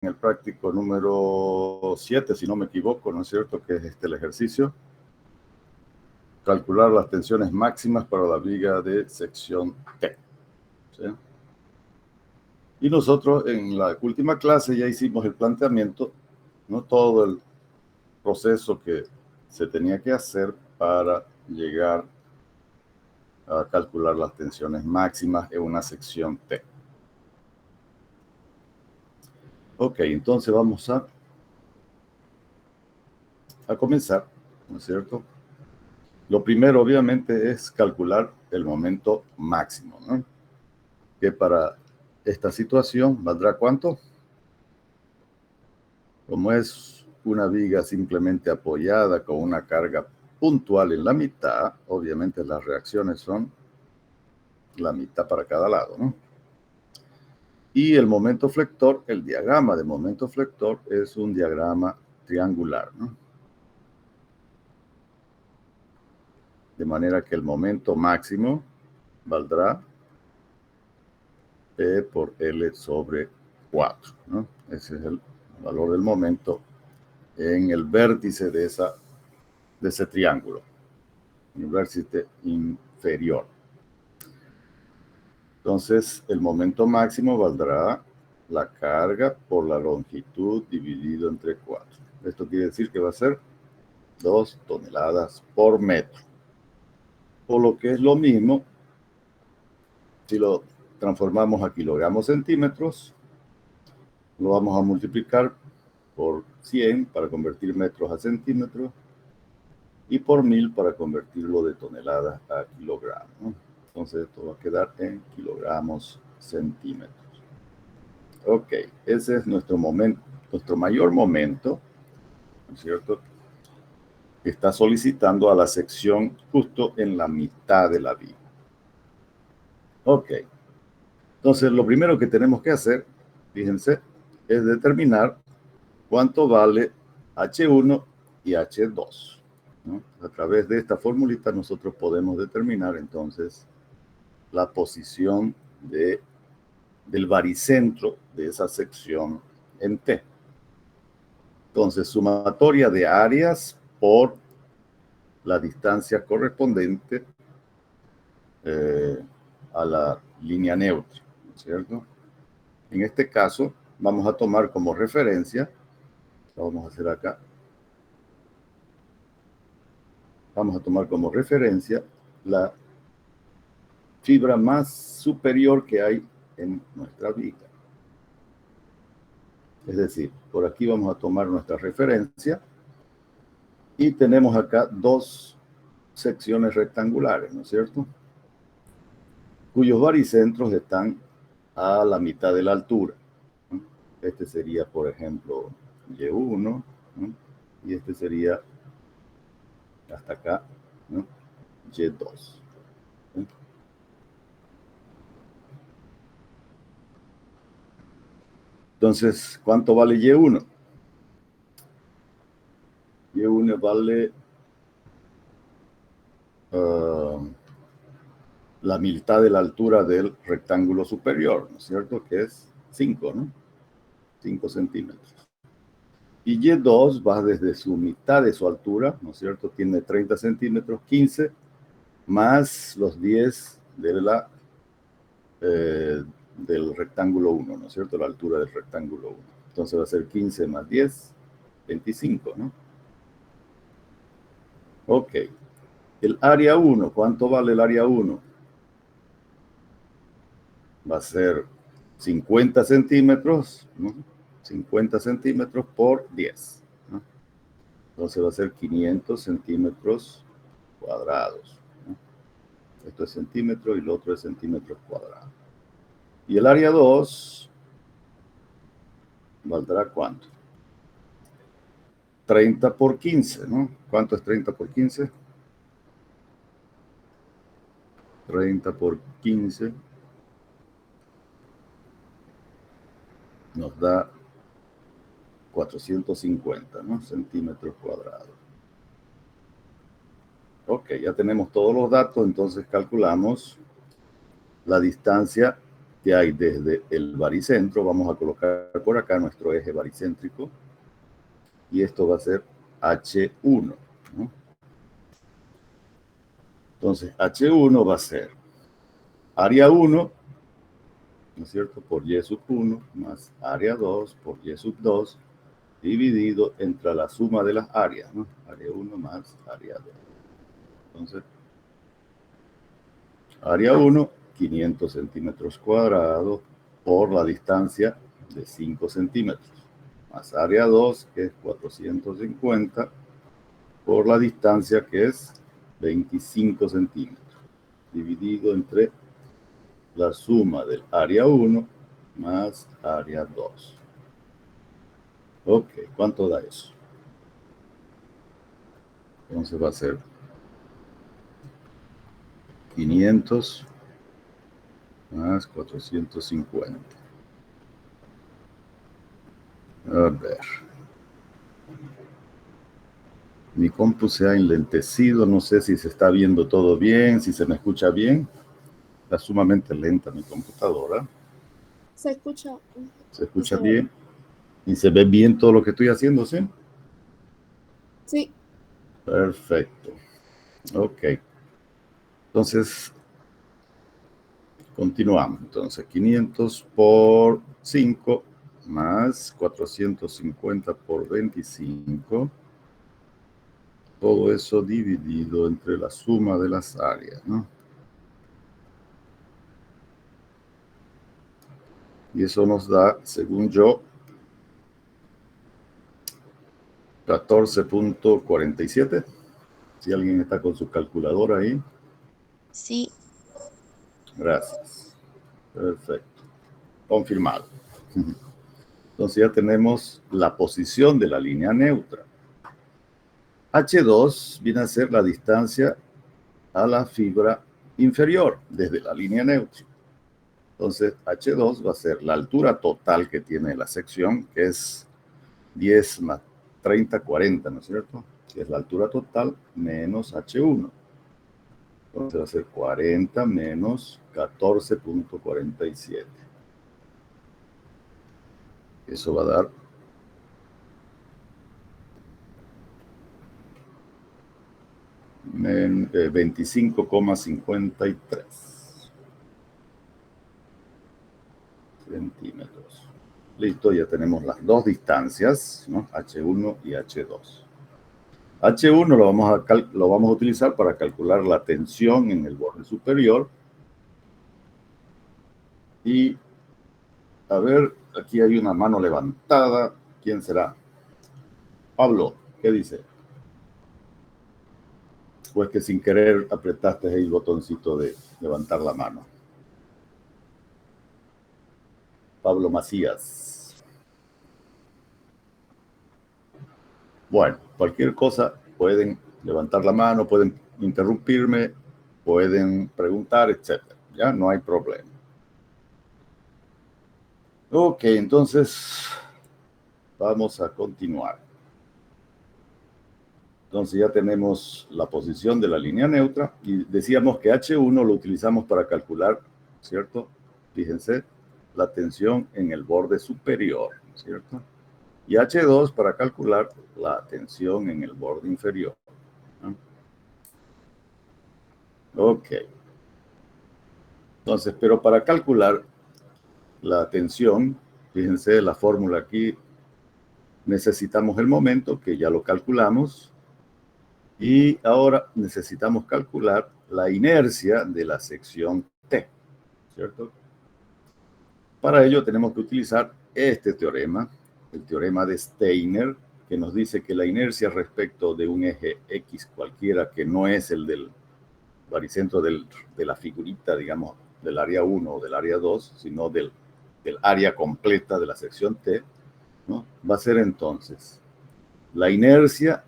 el práctico número 7, si no me equivoco, ¿no es cierto? Que es el ejercicio. Calcular las tensiones máximas para la viga de sección T. ¿Sí? Y nosotros en la última clase ya hicimos el planteamiento, ¿no? Todo el proceso que se tenía que hacer para llegar a calcular las tensiones máximas en una sección T. Ok, entonces vamos a comenzar, ¿no es cierto? Lo primero, obviamente, es calcular el momento máximo, ¿no? Que para esta situación valdrá ¿cuánto? Como es una viga simplemente apoyada con una carga puntual en la mitad, obviamente las reacciones son la mitad para cada lado, ¿no? Y el momento flector, el diagrama de momento flector es un diagrama triangular, ¿no? De manera que el momento máximo valdrá P por L sobre 4, ¿no? Ese es el valor del momento en el vértice de ese triángulo, en el vértice inferior. Entonces, el momento máximo valdrá la carga por la longitud dividido entre 4. Esto quiere decir que va a ser 2 toneladas por metro. Por lo que es lo mismo, si lo transformamos a kilogramos centímetros, lo vamos a multiplicar por 100 para convertir metros a centímetros y por 1000 para convertirlo de toneladas a kilogramos, ¿no? Entonces esto va a quedar en kilogramos centímetros. Ok, ese es nuestro momento, nuestro mayor momento, ¿no es cierto? Que está solicitando a la sección justo en la mitad de la viga. Ok, entonces lo primero que tenemos que hacer, fíjense, es determinar cuánto vale H1 y H2, ¿no? A través de esta formulita nosotros podemos determinar entonces la posición del baricentro de esa sección en T. Entonces, sumatoria de áreas por la distancia correspondiente a la línea neutra, ¿cierto? En este caso, vamos a tomar como referencia, lo vamos a hacer acá, vamos a tomar como referencia la fibra más superior que hay en nuestra viga. Es decir, por aquí vamos a tomar nuestra referencia y tenemos acá dos secciones rectangulares, ¿no es cierto? Cuyos baricentros están a la mitad de la altura. Este sería, por ejemplo, Y1, ¿no? Y este sería hasta acá, ¿no? Y2. ¿Sí? Entonces, ¿cuánto vale Y1? Y1 vale la mitad de la altura del rectángulo superior, ¿no es cierto? Que es 5, ¿no? 5 centímetros. Y Y2 va desde su mitad de su altura, ¿no es cierto? Tiene 30 centímetros, 15, más los 10 del rectángulo 1, ¿no es cierto? La altura del rectángulo 1. Entonces va a ser 15 más 10, 25, ¿no? Ok. El área 1, ¿cuánto vale el área 1? Va a ser 50 centímetros, ¿no? 50 centímetros por 10, ¿no? Entonces va a ser 500 centímetros cuadrados, ¿no? Esto es centímetro y lo otro es centímetros cuadrados. Y el área 2 valdrá ¿cuánto? 30 por 15, ¿no? ¿Cuánto es 30 por 15? 30 por 15 nos da 450, ¿no? Centímetros cuadrados. Ok, ya tenemos todos los datos, entonces calculamos la distancia que hay desde el baricentro. Vamos a colocar por acá nuestro eje baricéntrico. Y esto va a ser H1, ¿no? Entonces, H1 va a ser área 1, ¿no es cierto?, por Y sub 1 más área 2 por Y sub 2 dividido entre la suma de las áreas, ¿no? Área 1 más área 2. Entonces, área 1, 500 centímetros cuadrados por la distancia de 5 centímetros, más área 2, que es 450, por la distancia que es 25 centímetros, dividido entre la suma del área 1 más área 2. Ok, ¿cuánto da eso? Entonces va a ser 500 más 450. A ver. Mi compu se ha enlentecido, no sé si se está viendo todo bien, si se me escucha bien. Está sumamente lenta mi computadora. Se escucha. ¿Se escucha bien? ¿Y se ve bien todo lo que estoy haciendo, sí? Sí. Perfecto. Ok. Entonces, continuamos. Entonces, 500 por 5 más 450 por 25. Todo eso dividido entre la suma de las áreas, ¿no? Y eso nos da, según yo, 14.47. Si alguien está con su calculadora ahí. Sí. Gracias. Perfecto. Confirmado. Entonces ya tenemos la posición de la línea neutra. H2 viene a ser la distancia a la fibra inferior desde la línea neutra. Entonces H2 va a ser la altura total que tiene la sección, que es 10 más 30, 40, ¿no es cierto? Que es la altura total menos H1. Entonces va a ser 40 menos 14.47. Eso va a dar 25,53 centímetros. Listo, ya tenemos las dos distancias, ¿no? H1 y H2. H1 lo vamos a utilizar para calcular la tensión en el borde superior. Y, a ver, aquí hay una mano levantada. ¿Quién será? Pablo, ¿qué dice? ¿O es que sin querer apretaste el botoncito de levantar la mano? Pablo Macías. Bueno, cualquier cosa, pueden levantar la mano, pueden interrumpirme, pueden preguntar, etc. Ya no hay problema. Ok, entonces vamos a continuar. Entonces ya tenemos la posición de la línea neutra y decíamos que H1 lo utilizamos para calcular, ¿cierto? Fíjense, la tensión en el borde superior, ¿cierto? Y H2 para calcular la tensión en el borde inferior, ¿no? Ok. Entonces, pero para calcular la tensión, fíjense la fórmula aquí, necesitamos el momento, que ya lo calculamos, y ahora necesitamos calcular la inercia de la sección T, ¿cierto? Para ello tenemos que utilizar este teorema, el teorema de Steiner, que nos dice que la inercia respecto de un eje X cualquiera que no es el del baricentro de la figurita, digamos, del área 1 o del área 2, sino del área completa de la sección T, ¿no? Va a ser entonces la inercia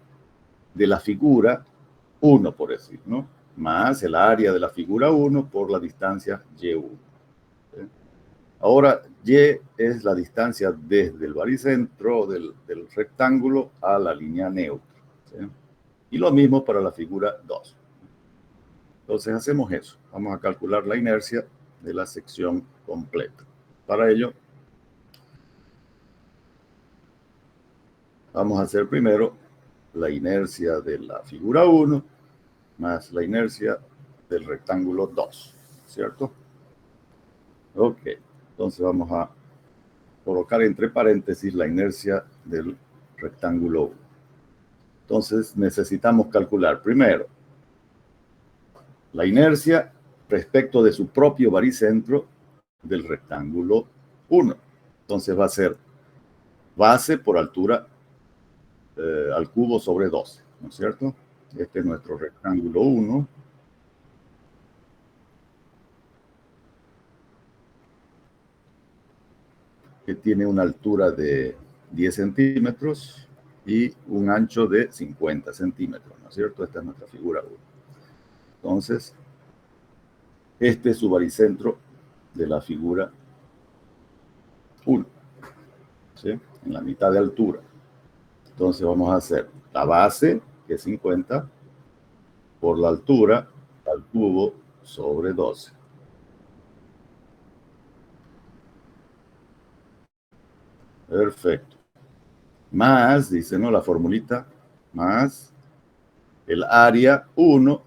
de la figura 1, por decir, ¿no? Más el área de la figura 1 por la distancia Y1. ¿Sí? Ahora, Y es la distancia desde el baricentro del rectángulo a la línea neutra, ¿sí? Y lo mismo para la figura 2. Entonces hacemos eso. Vamos a calcular la inercia. de la sección completa. Para ello, vamos a hacer primero la inercia de la figura 1 más la inercia del rectángulo 2, ¿cierto? Ok, entonces vamos a colocar entre paréntesis la inercia del rectángulo 1. Entonces necesitamos calcular primero la inercia respecto de su propio baricentro del rectángulo 1. Entonces va a ser base por altura al cubo sobre 12, ¿no es cierto? Este es nuestro rectángulo 1. Que tiene una altura de 10 centímetros y un ancho de 50 centímetros, ¿no es cierto? Esta es nuestra figura 1. Entonces, este es su baricentro de la figura 1, ¿sí? En la mitad de altura. Entonces vamos a hacer la base, que es 50, por la altura al cubo sobre 12. Perfecto. Más, dice, ¿no? La formulita, más el área 1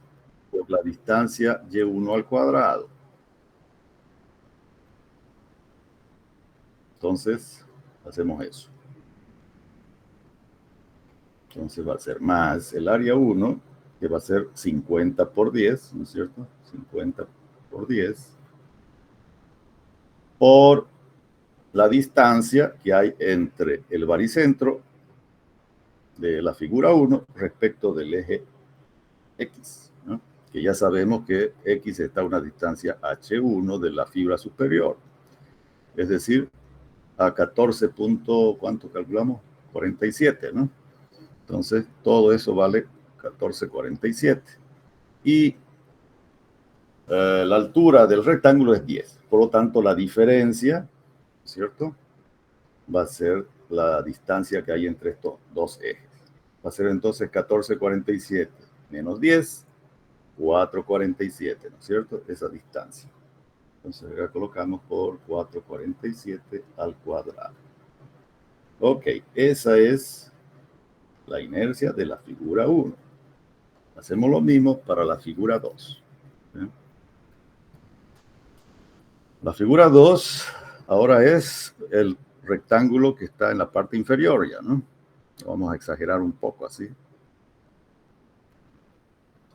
por la distancia y1 al cuadrado. Entonces, hacemos eso. Entonces va a ser más el área 1, que va a ser 50 por 10, ¿no es cierto? 50 por 10, por la distancia que hay entre el baricentro de la figura 1 respecto del eje X, ¿no? Que ya sabemos que X está a una distancia H1 de la fibra superior. Es decir, a 14 punto, ¿cuánto calculamos? 47, ¿no? Entonces, todo eso vale 14,47. Y la altura del rectángulo es 10. Por lo tanto, la diferencia, ¿cierto? Va a ser la distancia que hay entre estos dos ejes. Va a ser entonces 14,47 menos 10, 4,47, ¿no es cierto? Esa distancia. Entonces, la colocamos por 4,47 al cuadrado. Ok, esa es la inercia de la figura 1. Hacemos lo mismo para la figura 2. ¿Sí? La figura 2 ahora es el rectángulo que está en la parte inferior ya, ¿no? Vamos a exagerar un poco así.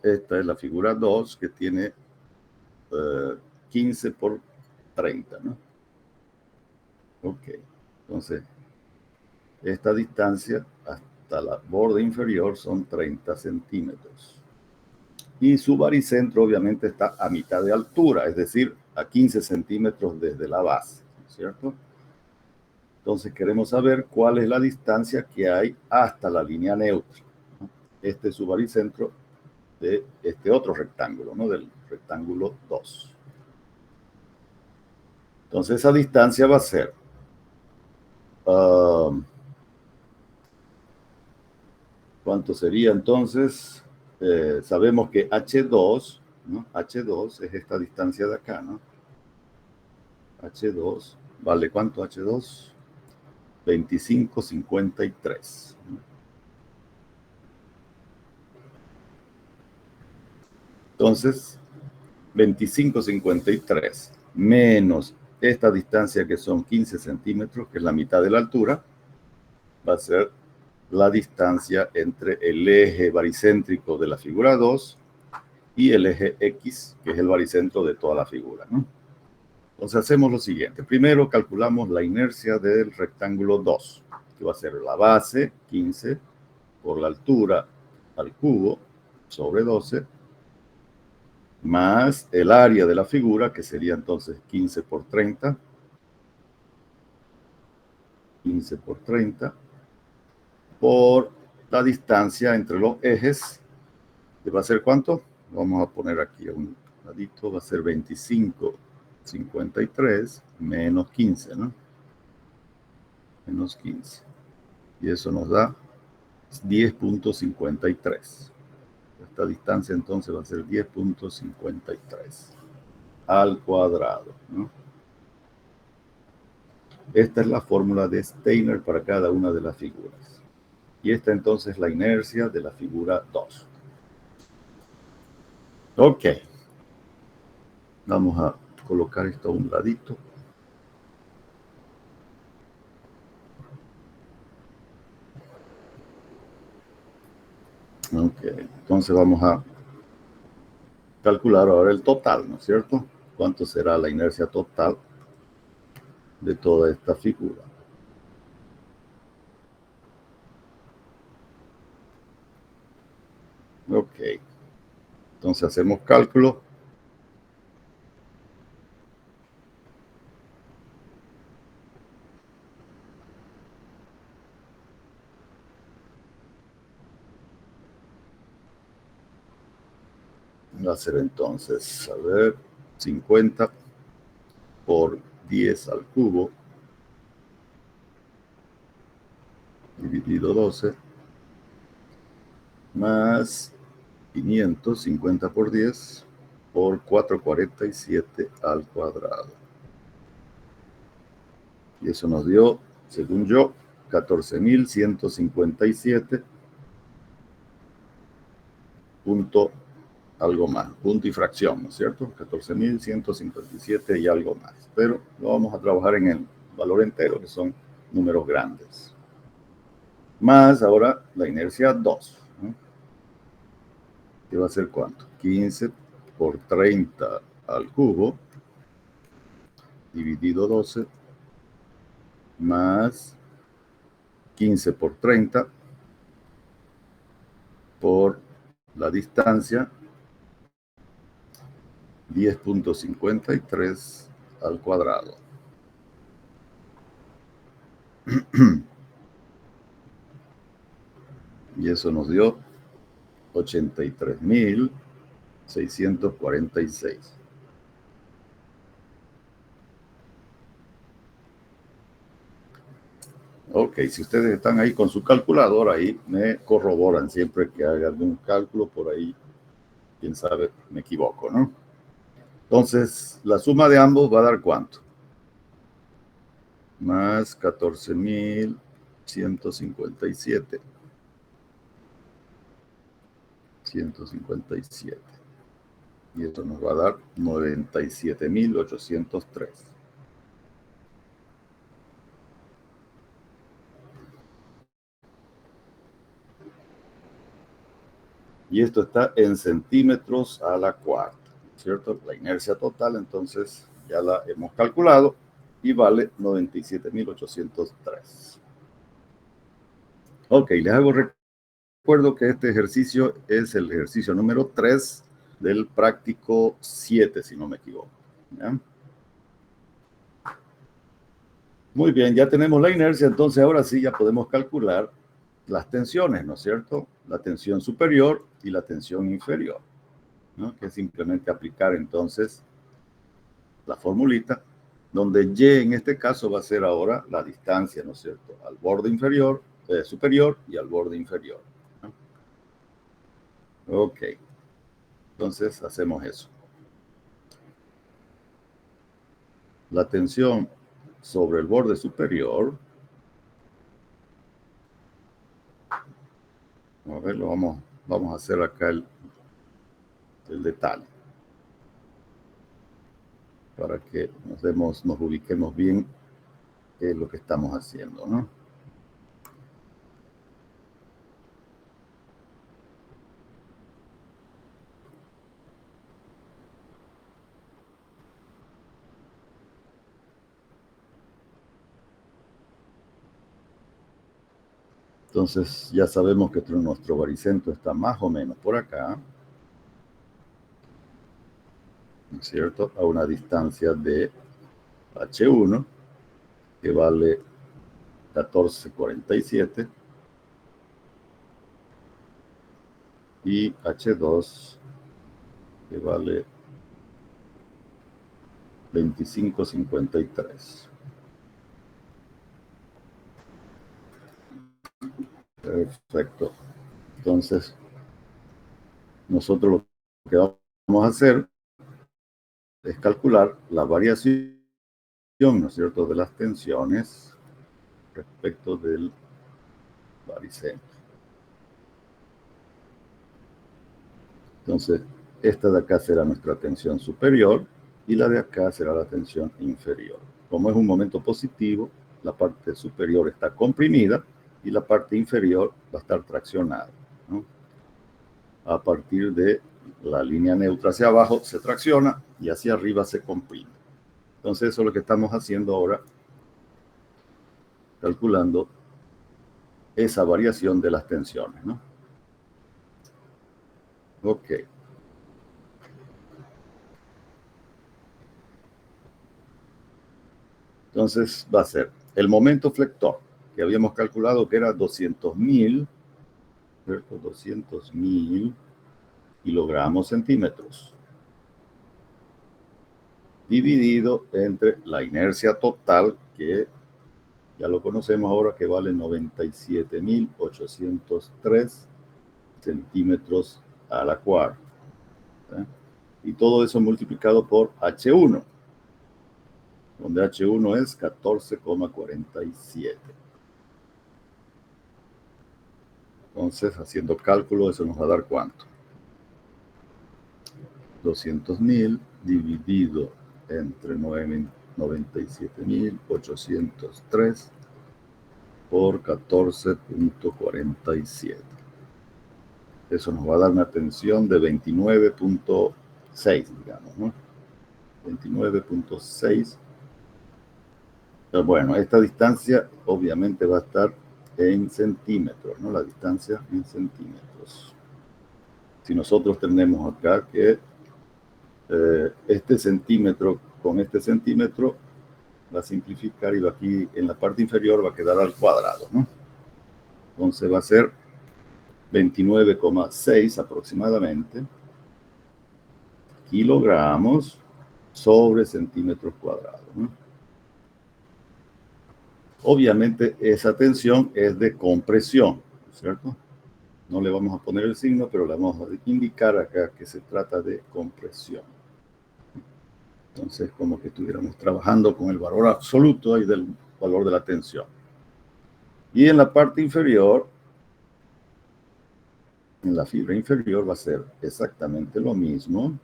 Esta es la figura 2 que tiene 15 por 30, ¿no? Ok, entonces esta distancia hasta la borde inferior son 30 centímetros. Y su baricentro obviamente está a mitad de altura, es decir, a 15 centímetros desde la base, ¿cierto? Entonces queremos saber cuál es la distancia que hay hasta la línea neutra. Este es su baricentro de este otro rectángulo, ¿no? Del rectángulo 2. Entonces esa distancia va a ser ¿cuánto sería entonces? Sabemos que H2, ¿no? H2 es esta distancia de acá, ¿no? H2, ¿vale cuánto H2? 25,53. Entonces, 25,53 menos esta distancia que son 15 centímetros, que es la mitad de la altura, va a ser la distancia entre el eje baricéntrico de la figura 2 y el eje X, que es el baricentro de toda la figura, ¿no? Entonces hacemos lo siguiente. Primero calculamos la inercia del rectángulo 2, que va a ser la base, 15, por la altura al cubo, sobre 12, más el área de la figura, que sería entonces 15 por 30. 15 por 30, por la distancia entre los ejes, que va a ser ¿cuánto? Vamos a poner aquí a un ladito, va a ser 25,53 menos 15, ¿no? Menos 15. Y eso nos da 10,53. Esta distancia entonces va a ser 10,53. al cuadrado, ¿no? Esta es la fórmula de Steiner para cada una de las figuras. Y esta entonces es la inercia de la figura 2. Ok. Vamos a colocar esto a un ladito. Ok. Entonces vamos a calcular ahora el total, ¿no es cierto? ¿Cuánto será la inercia total de toda esta figura? Ok. Entonces hacemos cálculo. Va a ser entonces, a ver, 50 por 10 al cubo dividido 12 más 550 por 10 por 447 al cuadrado. Y eso nos dio, según yo, 14.157 punto algo más, punto y fracción, ¿no es cierto? 14.157 y algo más. Pero lo vamos a trabajar en el valor entero, que son números grandes. Más ahora la inercia 2, ¿no? ¿Que va a ser cuánto? 15 por 30 al cubo dividido 12 más 15 por 30 por la distancia 10.53 al cuadrado. Y eso nos dio 83.646. Ok, si ustedes están ahí con su calculadora, ahí me corroboran siempre que hagan un cálculo por ahí. Quién sabe, me equivoco, ¿no? Entonces, la suma de ambos va a dar ¿cuánto? Más 14.157. 157. Y esto nos va a dar 97.803. Y esto está en centímetros a la cuarta, ¿cierto? La inercia total, entonces, ya la hemos calculado y vale 97.803. Ok, les hago recuerdo que este ejercicio es el ejercicio número 3 del práctico 7, si no me equivoco. ¿Ya? Muy bien, ya tenemos la inercia, entonces ahora sí ya podemos calcular las tensiones, ¿no es cierto? La tensión superior y la tensión inferior, ¿no? Que es simplemente aplicar entonces la formulita, donde Y en este caso va a ser ahora la distancia, ¿no es cierto? Al borde inferior, superior y al borde inferior, ¿no? Ok, entonces hacemos eso. La tensión sobre el borde superior, a ver, vamos a hacer acá el detalle, para que nos ubiquemos bien en lo que estamos haciendo, ¿no? Entonces ya sabemos que nuestro baricentro está más o menos por acá, ¿no es cierto? A una distancia de H1, que vale 1447, y H2, que vale 2553. Perfecto. Entonces, nosotros lo que vamos a hacer es calcular la variación, ¿no es cierto?, de las tensiones respecto del baricentro. Entonces, esta de acá será nuestra tensión superior y la de acá será la tensión inferior. Como es un momento positivo, la parte superior está comprimida y la parte inferior va a estar traccionada, ¿no? A partir de la línea neutra hacia abajo se tracciona y hacia arriba se comprime. Entonces eso es lo que estamos haciendo ahora, calculando esa variación de las tensiones, ¿no? Ok. Entonces va a ser el momento flector, que habíamos calculado que era 200.000, ¿cierto? 200.000 kilogramos centímetros, dividido entre la inercia total, que ya lo conocemos ahora, que vale 97.803 centímetros a la cuarta. ¿Sí? Y todo eso multiplicado por H1, donde H1 es 14,47. Entonces, haciendo cálculo, eso nos va a dar ¿cuánto? 200.000 dividido entre 97.803 por 14,47. Eso nos va a dar una tensión de 29,6, digamos, ¿no? 29,6. Bueno, esta distancia obviamente va a estar en centímetros, ¿no? La distancia en centímetros. Si nosotros tenemos acá que este centímetro con este centímetro va a simplificar y aquí en la parte inferior va a quedar al cuadrado, ¿no? Entonces va a ser 29,6 aproximadamente kilogramos sobre centímetros cuadrados, ¿no? Obviamente esa tensión es de compresión, ¿cierto? No le vamos a poner el signo, pero le vamos a indicar acá que se trata de compresión. Entonces, como que estuviéramos trabajando con el valor absoluto y del valor de la tensión. Y en la parte inferior, en la fibra inferior va a ser exactamente lo mismo,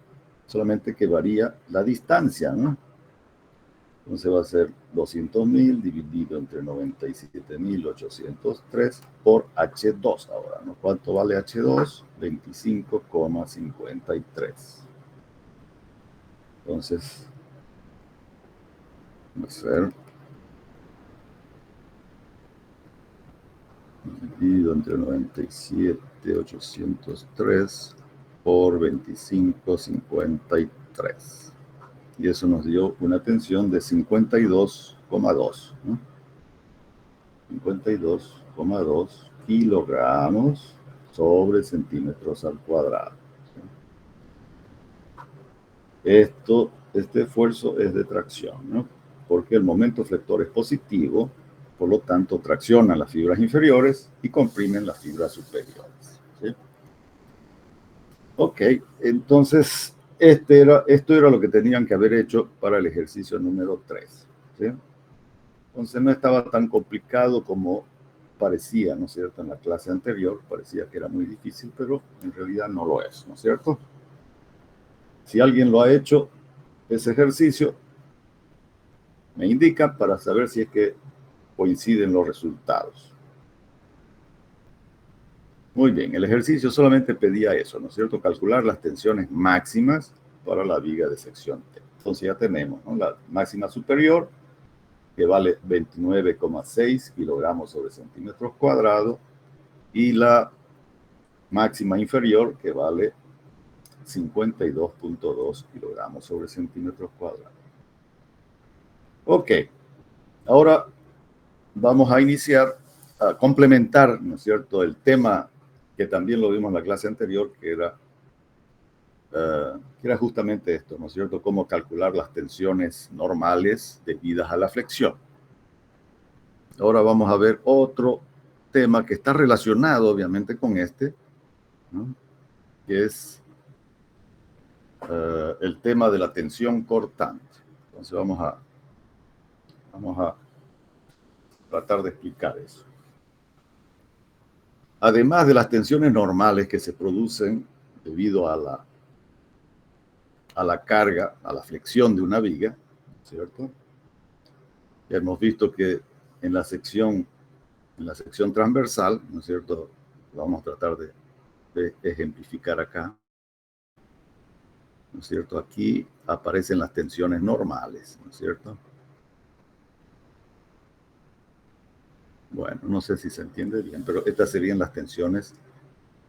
solamente que varía la distancia, ¿no? Entonces va a ser 200.000 dividido entre 97.803 por H2 ahora, ¿no? ¿Cuánto vale H2? 25,53. Entonces, va a ser dividido entre 97.803 por 25,53. Y eso nos dio una tensión de 52,2, ¿no? 52,2 kilogramos sobre centímetros al cuadrado. Este esfuerzo es de tracción, ¿no? Porque el momento flector es positivo, por lo tanto traccionan las fibras inferiores y comprimen las fibras superiores, ¿sí? Ok, entonces esto era lo que tenían que haber hecho para el ejercicio número 3, ¿sí? Entonces no estaba tan complicado como parecía, ¿no es cierto? En la clase anterior parecía que era muy difícil, pero en realidad no lo es, ¿no es cierto? Si alguien lo ha hecho, ese ejercicio, me indica para saber si es que coinciden los resultados. Muy bien, el ejercicio solamente pedía eso, ¿no es cierto? Calcular las tensiones máximas para la viga de sección T. Entonces ya tenemos, ¿no?, la máxima superior, que vale 29,6 kilogramos sobre centímetros cuadrados, y la máxima inferior, que vale 52,2 kilogramos sobre centímetros cuadrados. Ok, ahora vamos a iniciar a complementar, ¿no es cierto?, el tema que también lo vimos en la clase anterior, que era justamente esto, ¿no es cierto?, cómo calcular las tensiones normales debidas a la flexión. Ahora vamos a ver otro tema que está relacionado obviamente con este, ¿no?, que es el tema de la tensión cortante. Entonces vamos a tratar de explicar eso. Además de las tensiones normales que se producen debido a la carga, a la flexión de una viga, ¿cierto? Ya hemos visto que en la sección transversal, ¿no es cierto? Vamos a tratar de ejemplificar acá, ¿no es cierto? Aquí aparecen las tensiones normales, ¿no es cierto? Bueno, no sé si se entiende bien, pero estas serían las tensiones,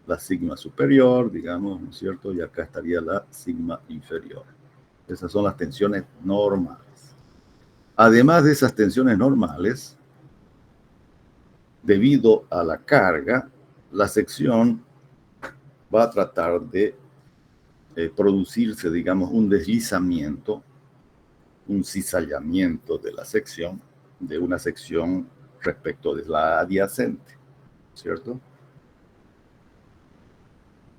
la sigma superior, digamos, ¿no es cierto? Y acá estaría la sigma inferior. Esas son las tensiones normales. Además de esas tensiones normales, debido a la carga, la sección va a tratar de producirse, digamos, un deslizamiento, un cizallamiento de la sección, de una sección respecto de la adyacente, ¿cierto?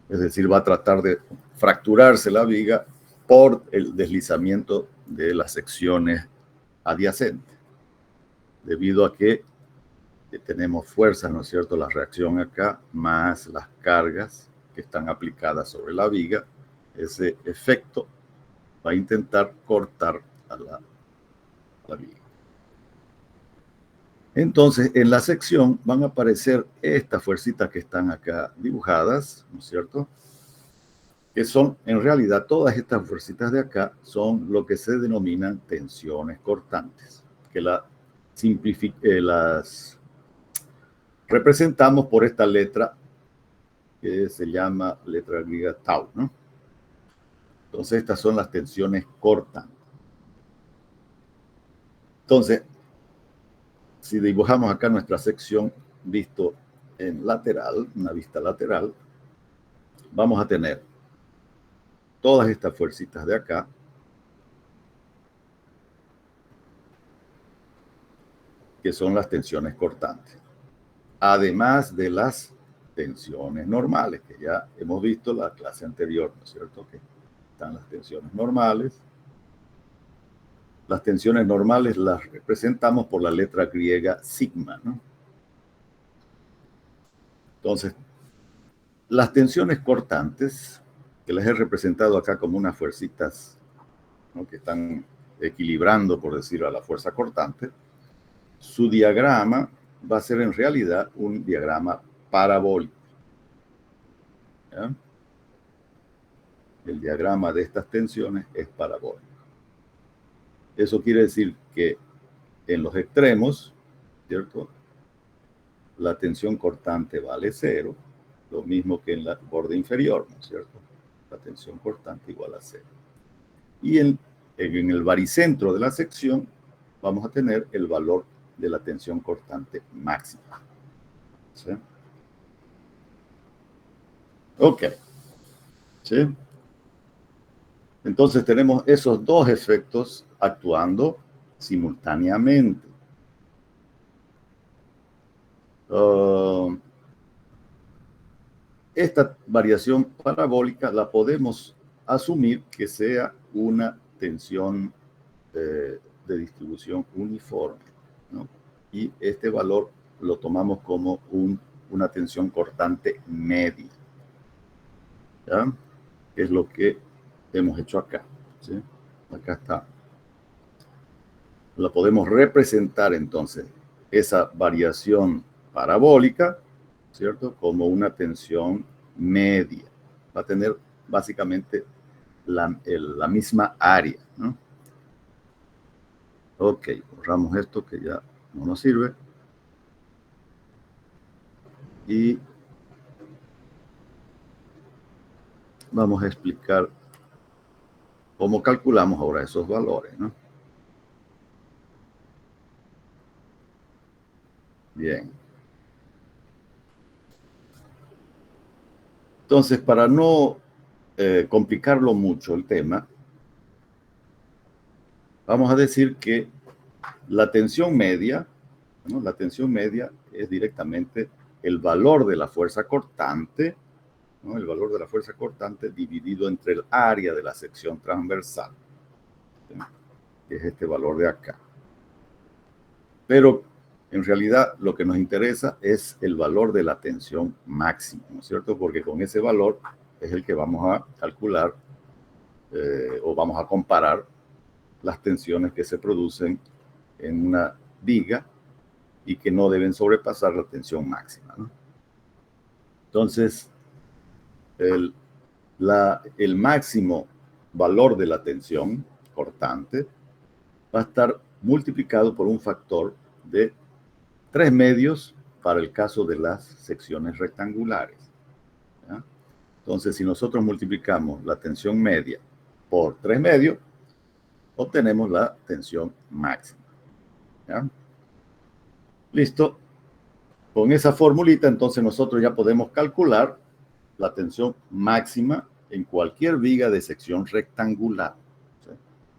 Es decir, va a tratar de fracturarse la viga por el deslizamiento de las secciones adyacentes, debido a que tenemos fuerzas, ¿no es cierto? La reacción acá, más las cargas que están aplicadas sobre la viga, ese efecto va a intentar cortar a la viga. Entonces, en la sección van a aparecer estas fuercitas que están acá dibujadas, ¿no es cierto? Que son, en realidad, todas estas fuercitas de acá son lo que se denominan tensiones cortantes, que las representamos por esta letra que se llama letra griega tau, ¿no? Entonces, estas son las tensiones cortantes. Entonces, si dibujamos acá nuestra sección visto en lateral, una vista lateral, vamos a tener todas estas fuercitas de acá, que son las tensiones cortantes, además de las tensiones normales, que ya hemos visto en la clase anterior, ¿no es cierto? Que están las tensiones normales. Las tensiones normales las representamos por la letra griega sigma, ¿no? Entonces, las tensiones cortantes, que las he representado acá como unas fuercitas, ¿no?, que están equilibrando, por decirlo, a la fuerza cortante, su diagrama va a ser en realidad un diagrama parabólico. ¿Ya? El diagrama de estas tensiones es parabólico. Eso quiere decir que en los extremos, ¿cierto?, la tensión cortante vale 0, lo mismo que en el borde inferior, ¿no es cierto? La tensión cortante igual a 0. Y en el baricentro de la sección vamos a tener el valor de la tensión cortante máxima. ¿Sí? Ok. ¿Sí? Entonces tenemos esos dos efectos actuando simultáneamente. Esta variación parabólica la podemos asumir que sea una tensión de distribución uniforme, ¿no? Y este valor lo tomamos como una tensión cortante media. ¿Ya? Es lo que hemos hecho acá, ¿sí? Acá está. La podemos representar entonces, esa variación parabólica, ¿cierto?, como una tensión media. Va a tener básicamente la misma área, ¿no? Ok, borramos esto que ya no nos sirve. Y vamos a explicar cómo calculamos ahora esos valores, ¿no? Bien. Entonces, para no complicarlo mucho el tema, vamos a decir que la tensión media, ¿no?, la tensión media es directamente el valor de la fuerza cortante, ¿no? El valor de la fuerza cortante dividido entre el área de la sección transversal, ¿sí? Que es este valor de acá. Pero en realidad lo que nos interesa es el valor de la tensión máxima, ¿no es cierto? Porque con ese valor es el que vamos a calcular o vamos a comparar las tensiones que se producen en una viga y que no deben sobrepasar la tensión máxima, ¿no? Entonces, el máximo valor de la tensión cortante va a estar multiplicado por un factor de 3 medios para el caso de las secciones rectangulares, ¿ya? Entonces, si nosotros multiplicamos la tensión media por 3 medios, obtenemos la tensión máxima, ¿ya? Listo. Con esa formulita, entonces nosotros ya podemos calcular la tensión máxima en cualquier viga de sección rectangular, ¿sí?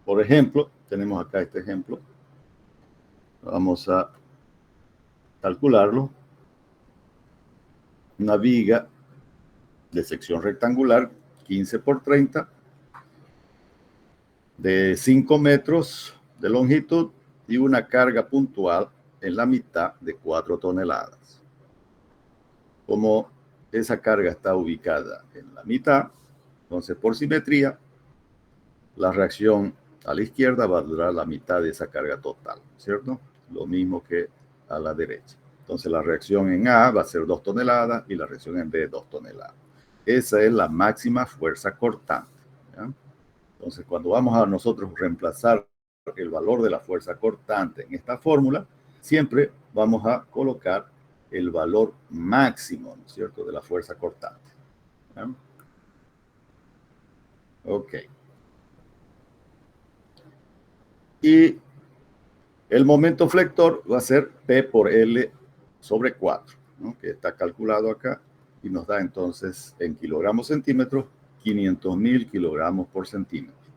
Por ejemplo, tenemos acá este ejemplo. Vamos a calcularlo. Una viga de sección rectangular, 15 por 30, de 5 metros de longitud y una carga puntual en la mitad de 4 toneladas. Como esa carga está ubicada en la mitad, entonces por simetría, la reacción a la izquierda valdrá la mitad de esa carga total, ¿cierto? Lo mismo que a la derecha. Entonces la reacción en A va a ser 2 toneladas y la reacción en B 2 toneladas. Esa es la máxima fuerza cortante, ¿ya? Entonces cuando vamos a nosotros reemplazar el valor de la fuerza cortante en esta fórmula, siempre vamos a colocar el valor máximo, ¿no es cierto?, de la fuerza cortante, ¿ya? Ok. Y el momento flector va a ser P por L sobre 4, ¿no?, que está calculado acá y nos da entonces en kilogramos centímetros 500.000 kilogramos por centímetro.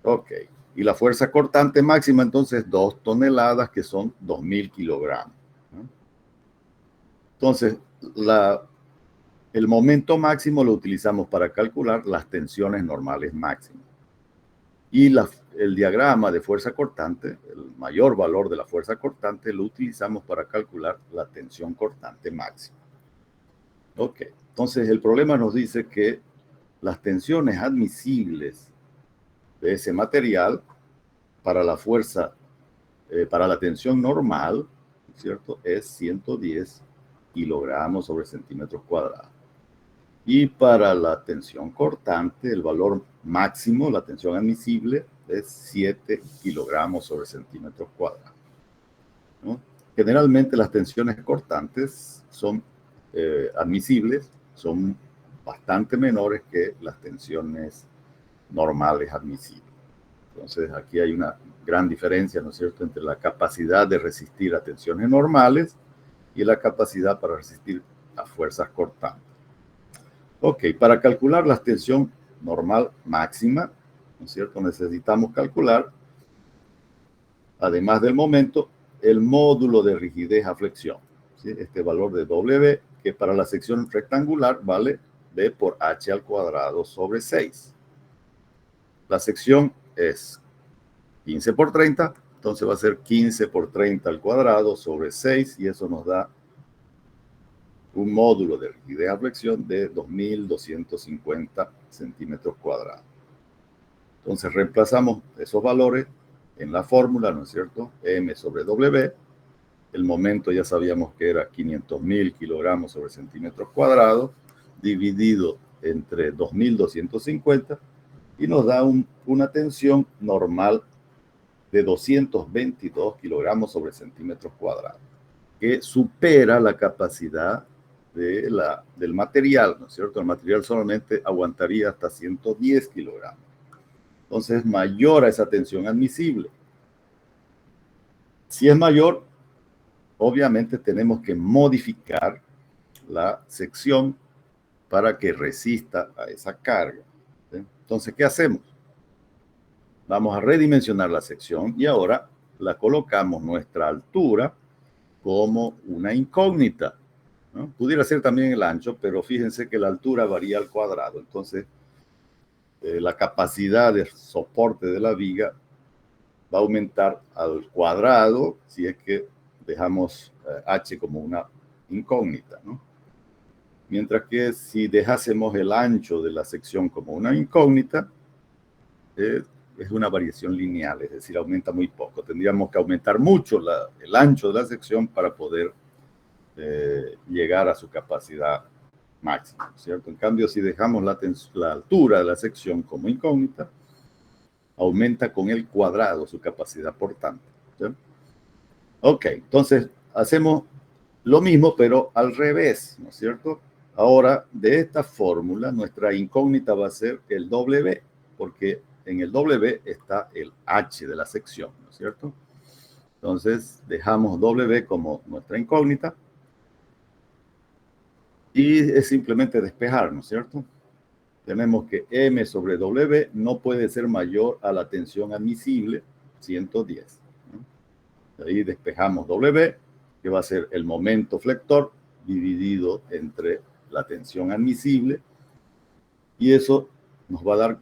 Ok. Y la fuerza cortante máxima entonces 2 toneladas, que son 2.000 kilogramos, ¿no? Entonces, el momento máximo lo utilizamos para calcular las tensiones normales máximas. Y el diagrama de fuerza cortante, el mayor valor de la fuerza cortante, lo utilizamos para calcular la tensión cortante máxima. Ok, entonces el problema nos dice que las tensiones admisibles de ese material para la fuerza, para la tensión normal, ¿cierto?, es 110 kilogramos sobre centímetros cuadrados. Y para la tensión cortante, el valor máximo, la tensión admisible, es 7 kilogramos sobre centímetros cuadrados, ¿no? Generalmente las tensiones cortantes son admisibles, son bastante menores que las tensiones normales admisibles. Entonces aquí hay una gran diferencia, ¿no es cierto?, entre la capacidad de resistir a tensiones normales y la capacidad para resistir a fuerzas cortantes. Ok, para calcular la tensión normal máxima, ¿no es cierto?, necesitamos calcular, además del momento, el módulo de rigidez a flexión, ¿sí? Este valor de W, que para la sección rectangular vale B por H al cuadrado sobre 6. La sección es 15 por 30, entonces va a ser 15 por 30 al cuadrado sobre 6, y eso nos da un módulo de rigidez a flexión de 2.250 centímetros cuadrados. Entonces reemplazamos esos valores en la fórmula, ¿no es cierto? M sobre W. El momento ya sabíamos que era 500.000 kilogramos sobre centímetros cuadrados, dividido entre 2.250, y nos da una tensión normal de 222 kilogramos sobre centímetros cuadrados, que supera la capacidad del material, ¿no es cierto? El material solamente aguantaría hasta 110 kilogramos. Entonces es mayor a esa tensión admisible. Si es mayor, obviamente tenemos que modificar la sección para que resista a esa carga, ¿sí? Entonces, ¿qué hacemos? Vamos a redimensionar la sección y ahora la colocamos nuestra altura como una incógnita. ¿no? Pudiera ser también el ancho, pero fíjense que la altura varía al cuadrado. Entonces, la capacidad de soporte de la viga va a aumentar al cuadrado si es que dejamos H como una incógnita, ¿no? Mientras que si dejásemos el ancho de la sección como una incógnita, es una variación lineal, es decir, aumenta muy poco. Tendríamos que aumentar mucho el ancho de la sección para poder llegar a su capacidad máxima, ¿cierto? En cambio, si dejamos la altura de la sección como incógnita, aumenta con el cuadrado su capacidad portante. ¿Sí? Ok, entonces hacemos lo mismo, pero al revés, ¿no es cierto? Ahora, de esta fórmula, nuestra incógnita va a ser el W, porque en el W está el H de la sección, ¿no es cierto? Entonces, dejamos W como nuestra incógnita y es simplemente despejar, ¿no es cierto? Tenemos que M sobre W no puede ser mayor a la tensión admisible, 110. ¿No? Ahí despejamos W, que va a ser el momento flector dividido entre la tensión admisible, y eso nos va a dar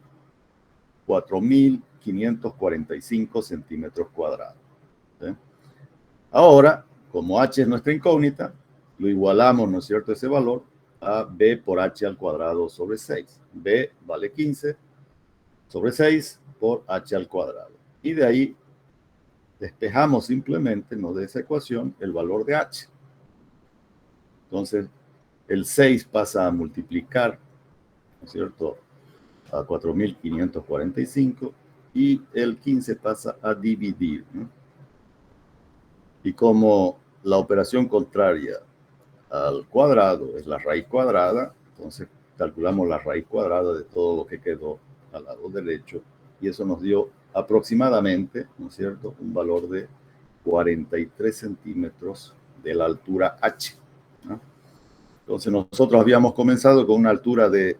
4.545 centímetros cuadrados. ¿Sí? Ahora, como H es nuestra incógnita, lo igualamos, ¿no es cierto?, ese valor a B por H al cuadrado sobre 6. B vale 15 sobre 6 por H al cuadrado. Y de ahí despejamos simplemente, ¿no?, de esa ecuación el valor de H. Entonces, el 6 pasa a multiplicar, ¿no es cierto?, a 4.545 y el 15 pasa a dividir, ¿no? Y como la operación contraria al cuadrado es la raíz cuadrada, entonces calculamos la raíz cuadrada de todo lo que quedó al lado derecho y eso nos dio aproximadamente, ¿no es cierto?, un valor de 43 centímetros de la altura H, ¿no? Entonces nosotros habíamos comenzado con una altura de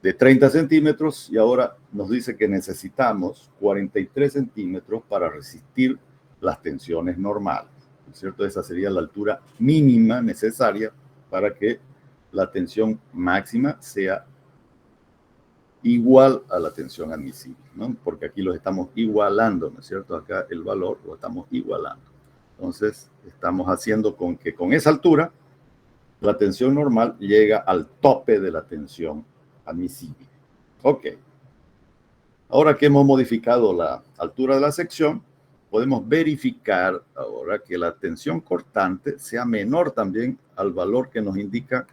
30 centímetros y ahora nos dice que necesitamos 43 centímetros para resistir las tensiones normales, ¿no es cierto? Esa sería la altura mínima necesaria para que la tensión máxima sea igual a la tensión admisible, ¿no? Porque aquí lo estamos igualando, ¿no es cierto? Acá el valor lo estamos igualando. Entonces, estamos haciendo con que con esa altura la tensión normal llega al tope de la tensión admisible. Ok. Ahora que hemos modificado la altura de la sección, podemos verificar ahora que la tensión cortante sea menor también al valor que nos indica,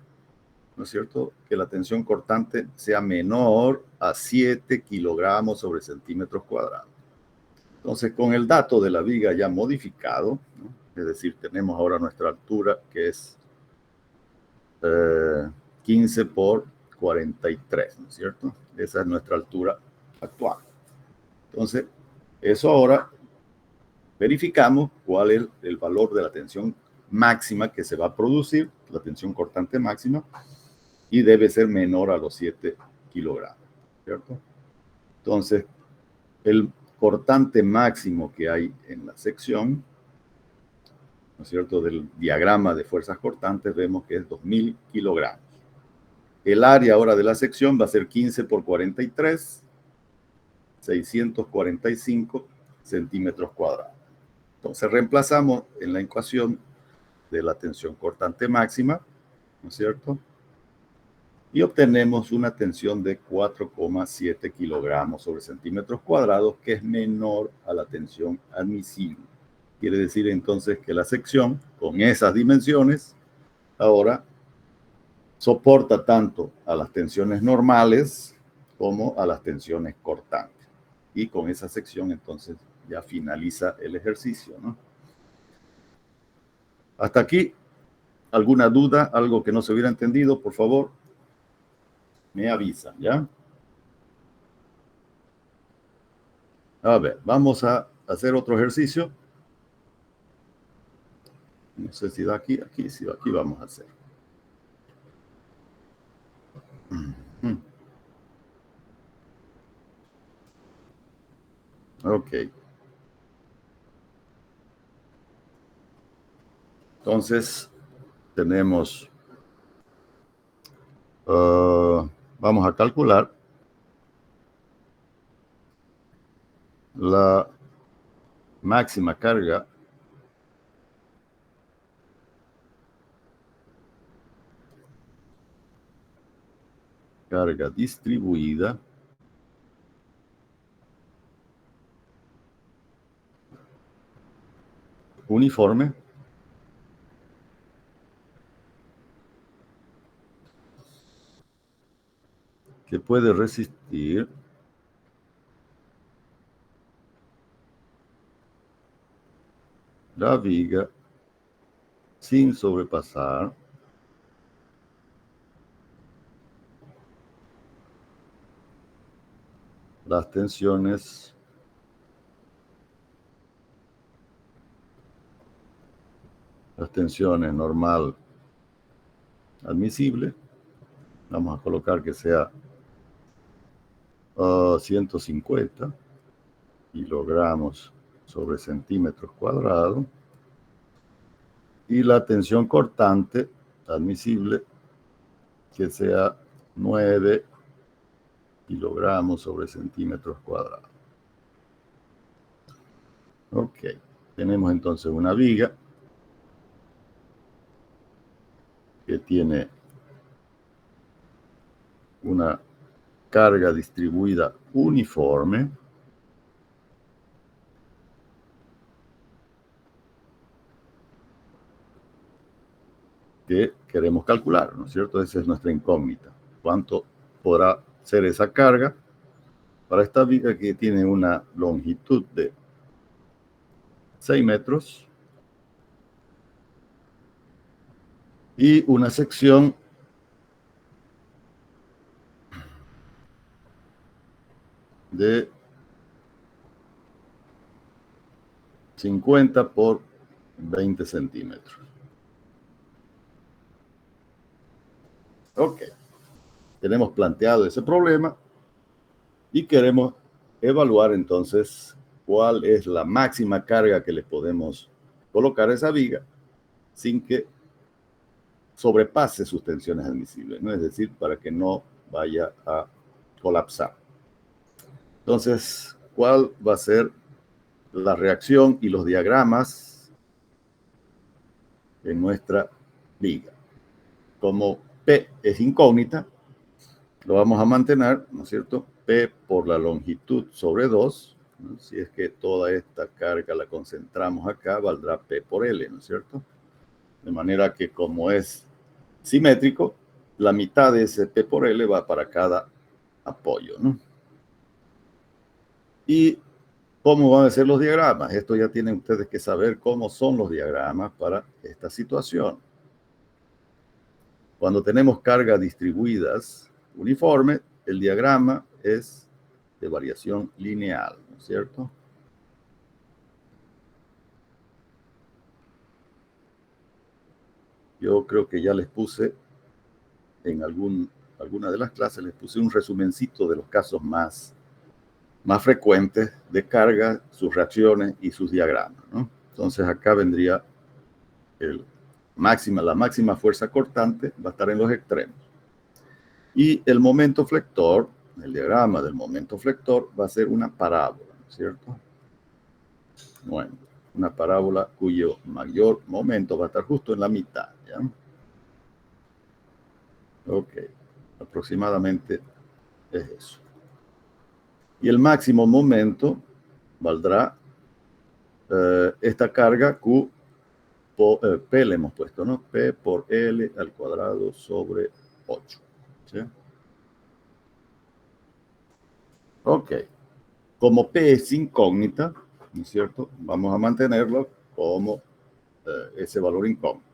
¿no es cierto?, que la tensión cortante sea menor a 7 kilogramos sobre centímetros cuadrados. Entonces, con el dato de la viga ya modificado, ¿no?, es decir, tenemos ahora nuestra altura que es 15 por 43, ¿no es cierto? Esa es nuestra altura actual. Entonces, eso ahora verificamos cuál es el valor de la tensión máxima que se va a producir, la tensión cortante máxima, y debe ser menor a los 7 kilogramos, ¿cierto? Entonces, el cortante máximo que hay en la sección, ¿no es cierto?, del diagrama de fuerzas cortantes, vemos que es 2.000 kilogramos. El área ahora de la sección va a ser 15 por 43, 645 centímetros cuadrados. Entonces reemplazamos en la ecuación de la tensión cortante máxima, ¿no es cierto?, y obtenemos una tensión de 4,7 kilogramos sobre centímetros cuadrados, que es menor a la tensión admisible. Quiere decir entonces que la sección, con esas dimensiones, ahora soporta tanto a las tensiones normales como a las tensiones cortantes. Y con esa sección entonces ya finaliza el ejercicio, ¿no? Hasta aquí, ¿alguna duda? ¿Algo que no se hubiera entendido? Por favor, me avisan, ¿ya? A ver, vamos a hacer otro ejercicio. No sé si da aquí, sí, aquí vamos a hacer. Ok. Entonces, tenemos Vamos a calcular la máxima carga distribuida uniforme que puede resistir la viga sin sobrepasar las tensiones normal admisible. Vamos a colocar que sea 150 kilogramos sobre centímetros cuadrados, y la tensión cortante admisible que sea 9 kilogramos sobre centímetros cuadrados. Ok, tenemos entonces una viga que tiene una carga distribuida uniforme que queremos calcular, ¿no es cierto? Esa es nuestra incógnita. ¿Cuánto podrá ser esa carga para esta viga que tiene una longitud de 6 metros y una sección de 50 por 20 centímetros? Ok, tenemos planteado ese problema y queremos evaluar entonces cuál es la máxima carga que le podemos colocar a esa viga sin que sobrepase sus tensiones admisibles, ¿no? Es decir, para que no vaya a colapsar. Entonces, ¿cuál va a ser la reacción y los diagramas en nuestra viga? Como P es incógnita, lo vamos a mantener, ¿no es cierto? P por la longitud sobre 2, ¿no? Si es que toda esta carga la concentramos acá, valdrá P por L, ¿no es cierto? De manera que como es simétrico, la mitad de ese P por L va para cada apoyo, ¿no? ¿Y cómo van a ser los diagramas? Esto ya tienen ustedes que saber cómo son los diagramas para esta situación. Cuando tenemos cargas distribuidas uniforme, el diagrama es de variación lineal, ¿no es cierto? Yo creo que ya les puse en alguna de las clases, les puse un resumencito de los casos más frecuentes de carga, sus reacciones y sus diagramas, ¿no? Entonces acá vendría la máxima fuerza cortante, va a estar en los extremos. Y el momento flector, el diagrama del momento flector, va a ser una parábola, ¿no es cierto? Bueno, una parábola cuyo mayor momento va a estar justo en la mitad, ¿ya? Ok, aproximadamente es eso. Y el máximo momento valdrá esta carga Q por P le hemos puesto, ¿no? P por L al cuadrado sobre 8. ¿Sí? Ok. Como P es incógnita, ¿no es cierto? Vamos a mantenerlo como ese valor incógnito.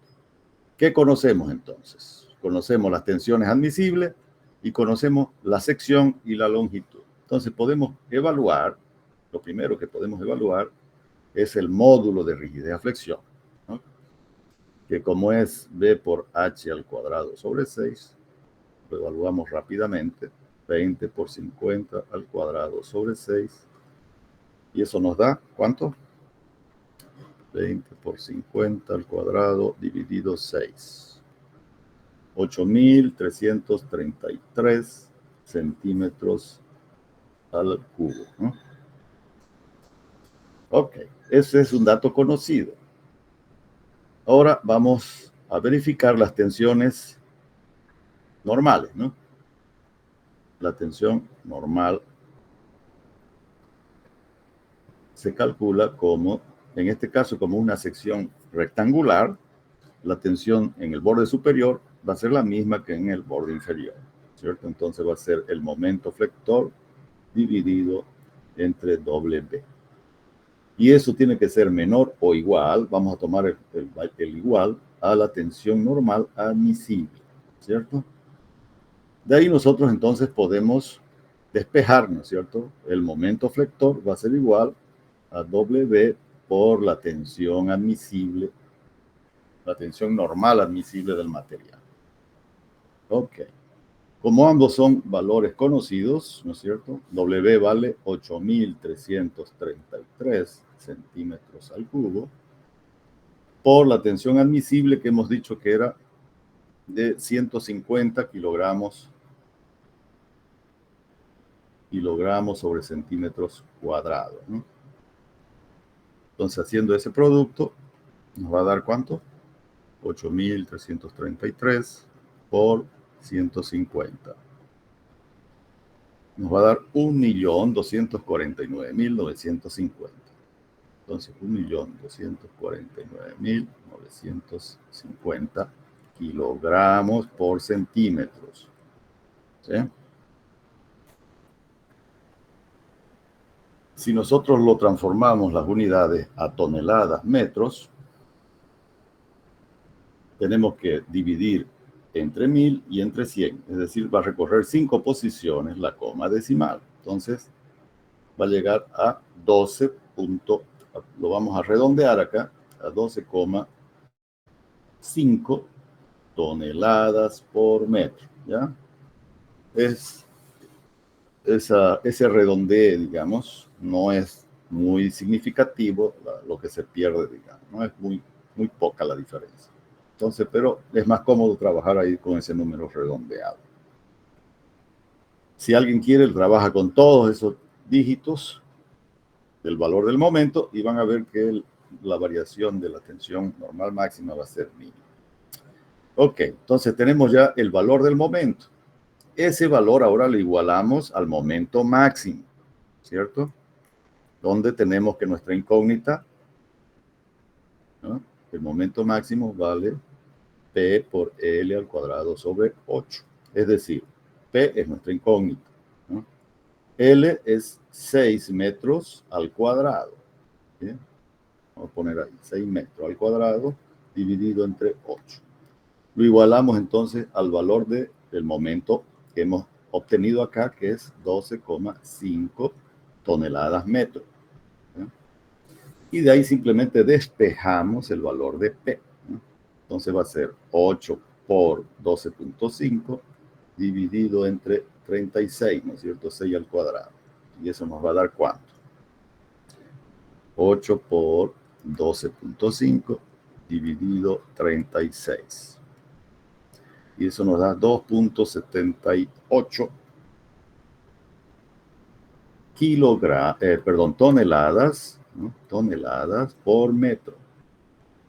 ¿Qué conocemos entonces? Conocemos las tensiones admisibles y conocemos la sección y la longitud. Entonces podemos evaluar, lo primero que podemos evaluar es el módulo de rigidez a flexión, ¿no? Que como es B por H al cuadrado sobre 6, lo evaluamos rápidamente, 20 por 50 al cuadrado sobre 6, y eso nos da, ¿cuánto? 20 por 50 al cuadrado dividido 6. 8.333 centímetros al cubo, ¿no? Ok, ese es un dato conocido. Ahora vamos a verificar las tensiones normales, ¿no? La tensión normal se calcula como, en este caso, como una sección rectangular. La tensión en el borde superior va a ser la misma que en el borde inferior, ¿cierto? Entonces va a ser el momento flector dividido entre W. Y eso tiene que ser menor o igual, vamos a tomar el igual a la tensión normal admisible, ¿cierto? De ahí nosotros entonces podemos despejarnos, ¿cierto? El momento flector va a ser igual a W por la tensión admisible, la tensión normal admisible del material. Ok. Como ambos son valores conocidos, ¿no es cierto? W vale 8.333 centímetros al cubo por la tensión admisible que hemos dicho que era de 150 kilogramos sobre centímetros cuadrados, ¿no? Entonces, haciendo ese producto, nos va a dar ¿cuánto? 8.333 por 150. Nos va a dar 1.249.950. Entonces, 1.249.950 kilogramos por centímetros. ¿Sí? Si nosotros lo transformamos las unidades a toneladas, metros, tenemos que dividir entre 1000 y entre 100. Es decir, va a recorrer 5 posiciones la coma decimal. Entonces, va a llegar a 12. Lo vamos a redondear acá a 12,5 toneladas por metro. ¿Ya? Ese redondeo, digamos, no es muy significativo lo que se pierde, digamos. No es muy poca la diferencia. Entonces, pero es más cómodo trabajar ahí con ese número redondeado. Si alguien quiere, trabaja con todos esos dígitos del valor del momento y van a ver que la variación de la tensión normal máxima va a ser mínima. Ok, entonces tenemos ya el valor del momento. Ese valor ahora lo igualamos al momento máximo, ¿cierto? Donde tenemos que nuestra incógnita, ¿no? El momento máximo vale P por L al cuadrado sobre 8. Es decir, P es nuestra incógnita, ¿no? L es 6 metros al cuadrado. ¿Sí? Vamos a poner ahí 6 metros al cuadrado dividido entre 8. Lo igualamos entonces al valor del momento que hemos obtenido acá, que es 12,5 toneladas metro. ¿Sí? Y de ahí simplemente despejamos el valor de P. ¿Sí? Entonces va a ser 8 por 12,5 dividido entre 36, ¿no es cierto? 6 al cuadrado. Y eso nos va a dar ¿cuánto? 8 por 12,5 dividido 36. Y eso nos da 2,78 toneladas, ¿no? Toneladas por metro.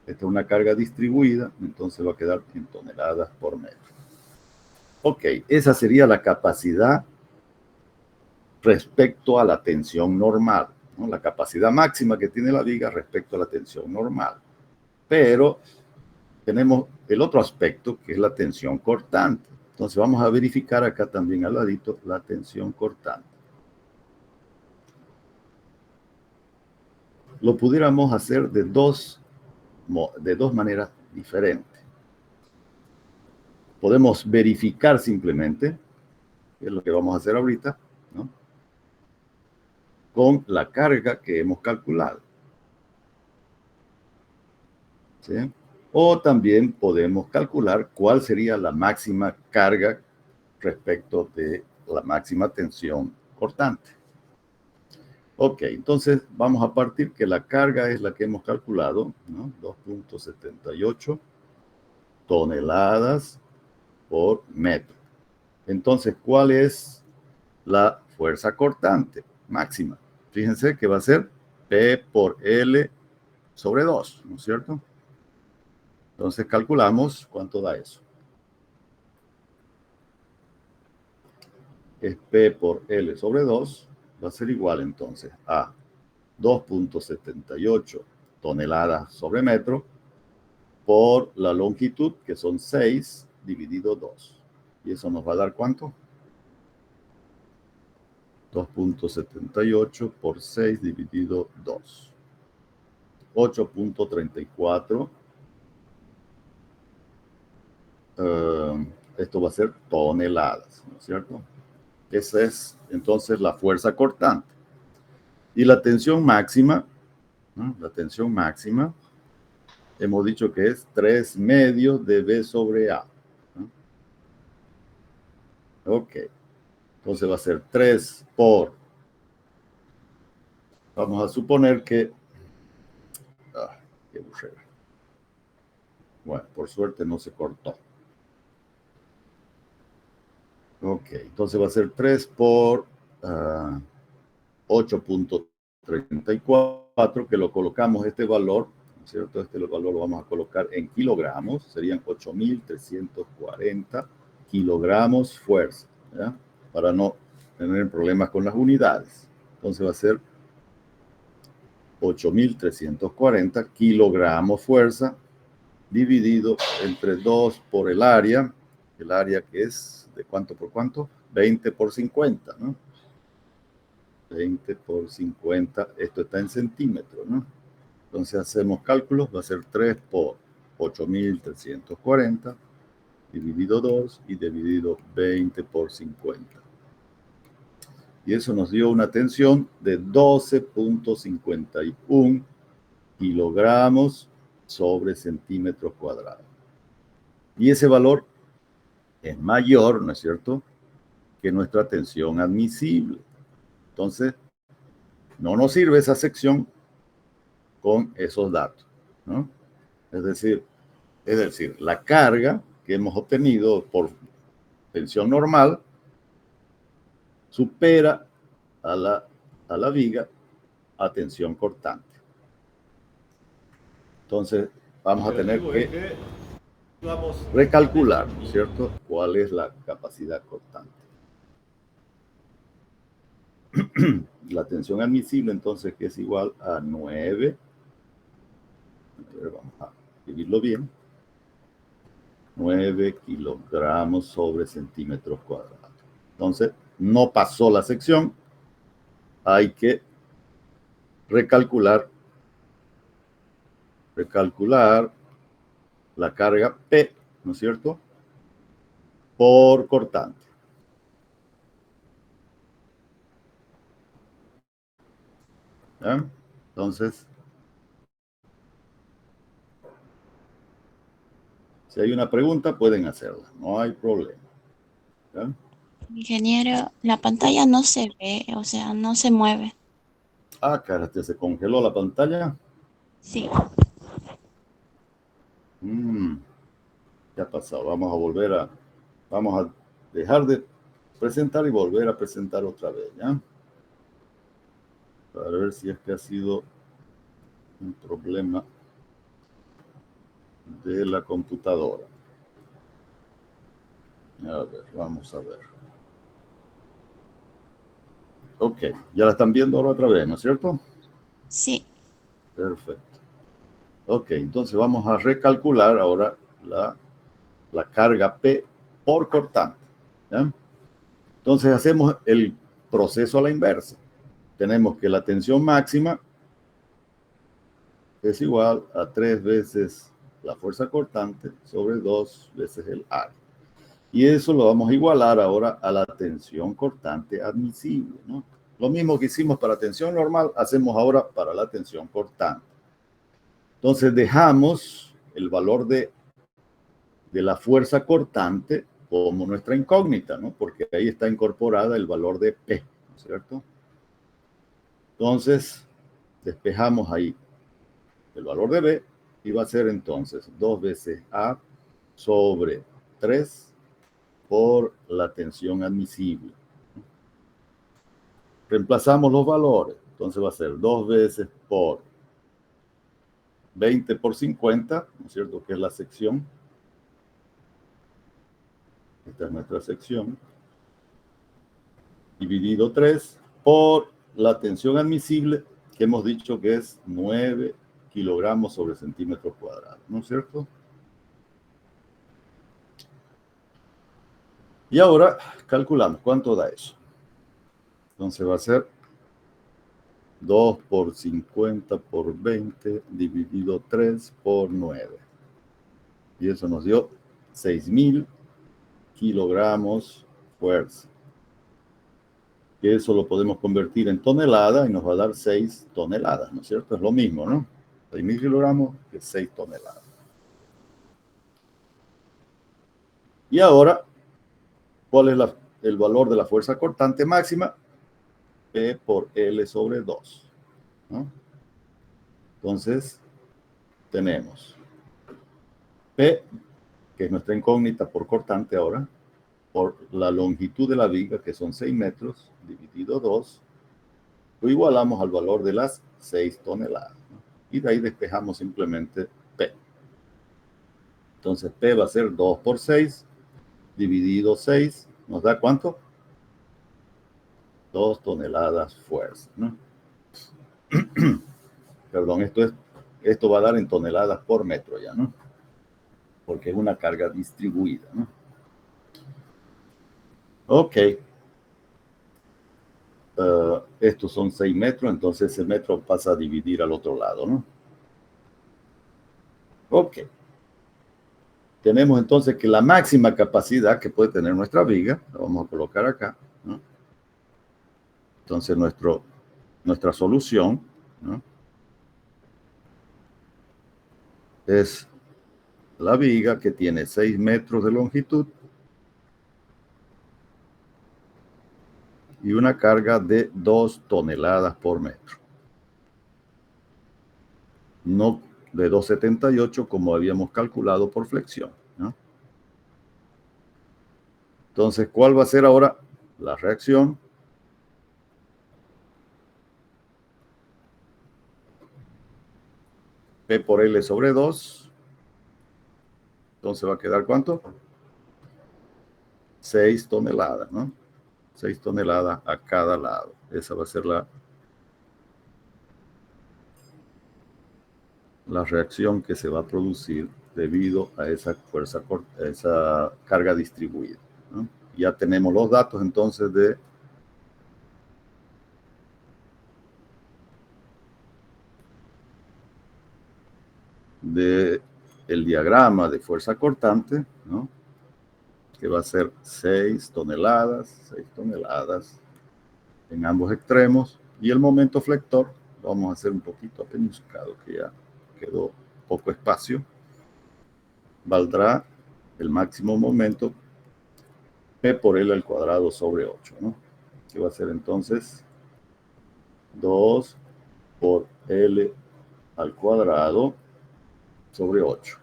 Esta es una carga distribuida, entonces va a quedar en toneladas por metro. Ok, esa sería la capacidad respecto a la tensión normal, ¿no? La capacidad máxima que tiene la viga respecto a la tensión normal. Pero tenemos el otro aspecto, que es la tensión cortante. Entonces vamos a verificar acá también al ladito la tensión cortante. Lo pudiéramos hacer de dos maneras diferentes. Podemos verificar simplemente, que es lo que vamos a hacer ahorita, ¿no? Con la carga que hemos calculado. ¿Sí? O también podemos calcular cuál sería la máxima carga respecto de la máxima tensión cortante. Ok, entonces vamos a partir que la carga es la que hemos calculado, ¿no? 2,78 toneladas por metro. Entonces, ¿cuál es la fuerza cortante máxima? Fíjense que va a ser P por L sobre 2, ¿no es cierto? Entonces calculamos cuánto da eso. Es P por L sobre 2, va a ser igual entonces a 2.78 toneladas sobre metro por la longitud, que son 6 dividido 2. ¿Y eso nos va a dar cuánto? 2.78 por 6 dividido 2. 8.34. Esto va a ser toneladas, ¿no es cierto? Esa es entonces la fuerza cortante. Y la tensión máxima, ¿no? La tensión máxima, hemos dicho que es 3 medios de B sobre A, ¿no? Ok. Entonces va a ser 3 por... Vamos a suponer que... qué aburrida. Bueno, por suerte no se cortó. Ok, entonces va a ser 3 por 8.34, que lo colocamos este valor, ¿no es cierto? Este valor lo vamos a colocar en kilogramos, serían 8.340 kilogramos fuerza, ¿ya? Para no tener problemas con las unidades. Entonces va a ser 8.340 kilogramos fuerza dividido entre 2 por el área que es de cuánto por cuánto, 20 por 50, ¿no? 20 por 50, esto está en centímetros, ¿no? Entonces hacemos cálculos, va a ser 3 por 8.340 dividido 2 y dividido 20 por 50. Y eso nos dio una tensión de 12.51 kilogramos sobre centímetros cuadrados. Y ese valor es mayor, ¿no es cierto?, que nuestra tensión admisible. Entonces, no nos sirve esa sección con esos datos, ¿no? Es decir, la carga que hemos obtenido por tensión normal supera a la viga a tensión cortante. Entonces, vamos a tener que recalcular, ¿no es cierto?, cuál es la capacidad cortante. La tensión admisible, entonces, que es igual a 9. A ver, vamos a escribirlo bien. 9 kilogramos sobre centímetros cuadrados. Entonces, no pasó la sección. Hay que recalcular la carga P, ¿no es cierto?, por cortante. ¿Ya? Entonces, si hay una pregunta, pueden hacerla. No hay problema. ¿Ya? Ingeniero, la pantalla no se ve, o sea, no se mueve. Ah, carate, se congeló la pantalla. Sí. ¿Qué ha pasado? Vamos a dejar de presentar y volver a presentar otra vez, ¿ya? Para ver si es que ha sido un problema de la computadora. A ver, vamos a ver. Ok, ya la están viendo ahora otra vez, ¿no es cierto? Sí. Perfecto. Ok, entonces vamos a recalcular ahora la carga P por cortante, ¿ya? Entonces hacemos el proceso a la inversa. Tenemos que la tensión máxima es igual a 3 veces la fuerza cortante sobre 2 veces el área. Y eso lo vamos a igualar ahora a la tensión cortante admisible, ¿no? Lo mismo que hicimos para tensión normal, hacemos ahora para la tensión cortante. Entonces dejamos el valor de la fuerza cortante como nuestra incógnita, ¿no? Porque ahí está incorporada el valor de P, ¿no es cierto? Entonces, despejamos ahí el valor de B y va a ser entonces 2 veces A sobre 3 por la tensión admisible. Reemplazamos los valores. Entonces va a ser 2 veces por 20 por 50, ¿no es cierto? Que es la sección. Esta es nuestra sección. Dividido 3 por la tensión admisible, que hemos dicho que es 9 kilogramos sobre centímetro cuadrado, ¿no es cierto? Y ahora calculamos cuánto da eso. Entonces va a ser 2 por 50 por 20 dividido 3 por 9. Y eso nos dio 6.000 kilogramos fuerza. Que eso lo podemos convertir en tonelada y nos va a dar 6 toneladas, ¿no es cierto? Es lo mismo, ¿no? 6.000 kilogramos que 6 toneladas. Y ahora, ¿cuál es el valor de la fuerza cortante máxima? P por L sobre 2, ¿no? Entonces, tenemos P, que es nuestra incógnita por cortante ahora, por la longitud de la viga, que son 6 metros, dividido 2, lo igualamos al valor de las 6 toneladas, ¿no? Y de ahí despejamos simplemente P. Entonces, P va a ser 2 por 6, dividido 6, ¿nos da cuánto? 2 toneladas fuerza, ¿no? Perdón, esto va a dar en toneladas por metro ya, ¿no? Porque es una carga distribuida, ¿no? Ok. Estos son 6 metros, entonces el metro pasa a dividir al otro lado, ¿no? Ok. Tenemos entonces que la máxima capacidad que puede tener nuestra viga, la vamos a colocar acá, ¿no? Entonces nuestra solución, ¿no? Es la viga que tiene 6 metros de longitud y una carga de 2 toneladas por metro. No de 2,78 como habíamos calculado por flexión, ¿no? Entonces, ¿cuál va a ser ahora la reacción? P por L sobre 2. Entonces va a quedar ¿cuánto? 6 toneladas, ¿no? 6 toneladas a cada lado. Esa va a ser la reacción que se va a producir debido a esa fuerza, esa carga distribuida, ¿no? Ya tenemos los datos entonces de el diagrama de fuerza cortante, ¿no? Que va a ser 6 toneladas en ambos extremos, y el momento flector lo vamos a hacer un poquito apeñuscado, que ya quedó poco espacio. Valdrá el máximo momento P por L al cuadrado sobre 8, ¿no? Que va a ser entonces 2 por L al cuadrado sobre 8.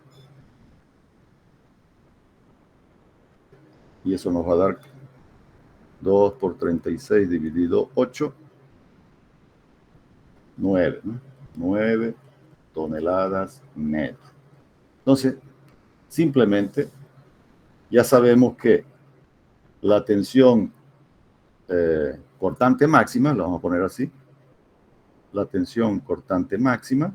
Y eso nos va a dar 2 por 36 dividido 8, 9, ¿no? 9 toneladas metro. Entonces, simplemente ya sabemos que la tensión cortante máxima, lo vamos a poner así, la tensión cortante máxima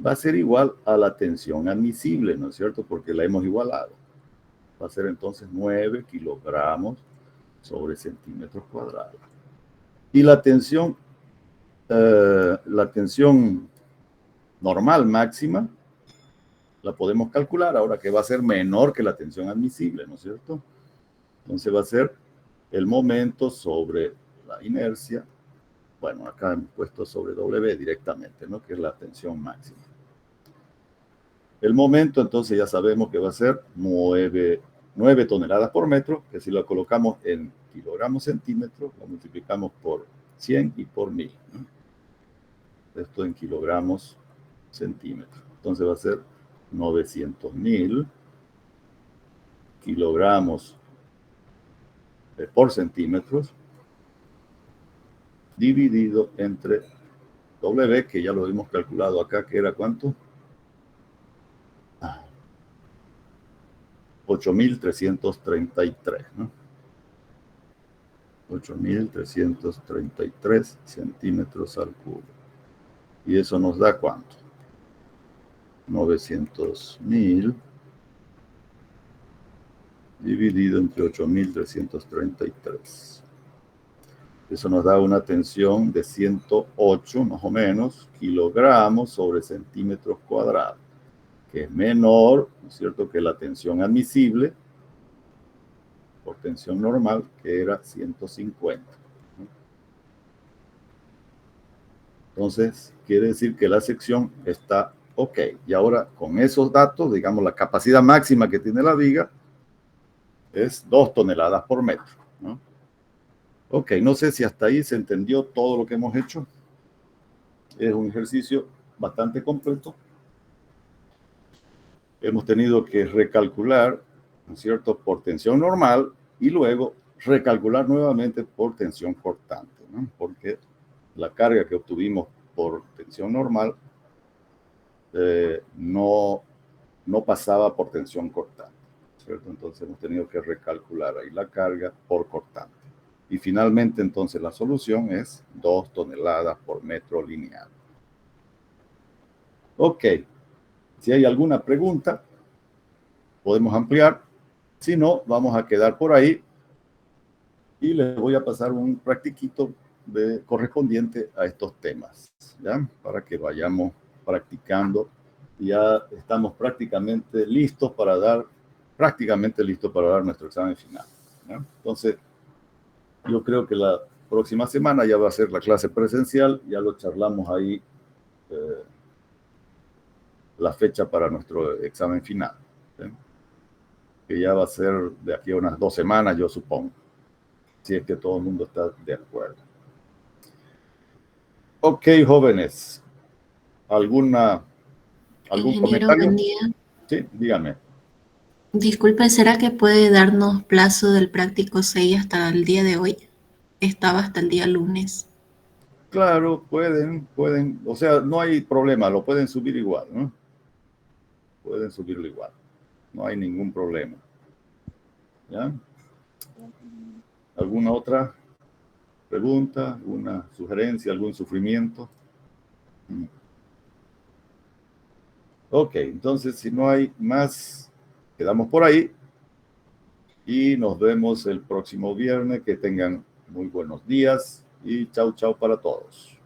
va a ser igual a la tensión admisible, ¿no es cierto? Porque la hemos igualado. Va a ser entonces 9 kilogramos sobre centímetros cuadrados. Y la tensión normal máxima la podemos calcular ahora, que va a ser menor que la tensión admisible, ¿no es cierto? Entonces va a ser el momento sobre la inercia. Bueno, acá hemos puesto sobre W directamente, ¿no? Que es la tensión máxima. El momento, entonces ya sabemos que va a ser 9 toneladas por metro, que si lo colocamos en kilogramos centímetros, lo multiplicamos por 100 y por 1000, ¿no? Esto en kilogramos centímetros. Entonces va a ser 900.000 kilogramos por centímetros dividido entre W, que ya lo hemos calculado acá, que era ¿cuánto? 8.333, ¿no? 8.333 centímetros al cubo. ¿Y eso nos da cuánto? 900.000 dividido entre 8.333. Eso nos da una tensión de 108, más o menos, kilogramos sobre centímetros cuadrados, que es menor, ¿no es cierto?, que la tensión admisible por tensión normal, que era 150. Entonces, quiere decir que la sección está ok. Y ahora, con esos datos, digamos, la capacidad máxima que tiene la viga es 2 toneladas por metro, ¿no? Ok, no sé si hasta ahí se entendió todo lo que hemos hecho. Es un ejercicio bastante completo. Hemos tenido que recalcular, ¿no es cierto?, por tensión normal y luego recalcular nuevamente por tensión cortante, ¿no? Porque la carga que obtuvimos por tensión normal no pasaba por tensión cortante, ¿cierto? Entonces hemos tenido que recalcular ahí la carga por cortante. Y finalmente, entonces, la solución es 2 toneladas por metro lineal. Ok. Si hay alguna pregunta, podemos ampliar. Si no, vamos a quedar por ahí. Y les voy a pasar un practiquito correspondiente a estos temas, ¿ya? Para que vayamos practicando. Ya estamos prácticamente listos para dar nuestro examen final, ¿ya? Entonces, yo creo que la próxima semana ya va a ser la clase presencial, ya lo charlamos ahí, la fecha para nuestro examen final, ¿sí? Que ya va a ser de aquí a unas 2 semanas, yo supongo, si es que todo el mundo está de acuerdo. Ok, jóvenes, ¿algún Ingeniero, comentario? buen día. Sí, díganme. Disculpe, ¿será que puede darnos plazo del práctico 6 hasta el día de hoy? Estaba hasta el día lunes. Claro, pueden, o sea, no hay problema, lo pueden subir igual, ¿no? Pueden subirlo igual, no hay ningún problema. ¿Ya? ¿Alguna otra pregunta, alguna sugerencia, algún sufrimiento? Ok, entonces si no hay más, quedamos por ahí y nos vemos el próximo viernes. Que tengan muy buenos días y chau, chau para todos.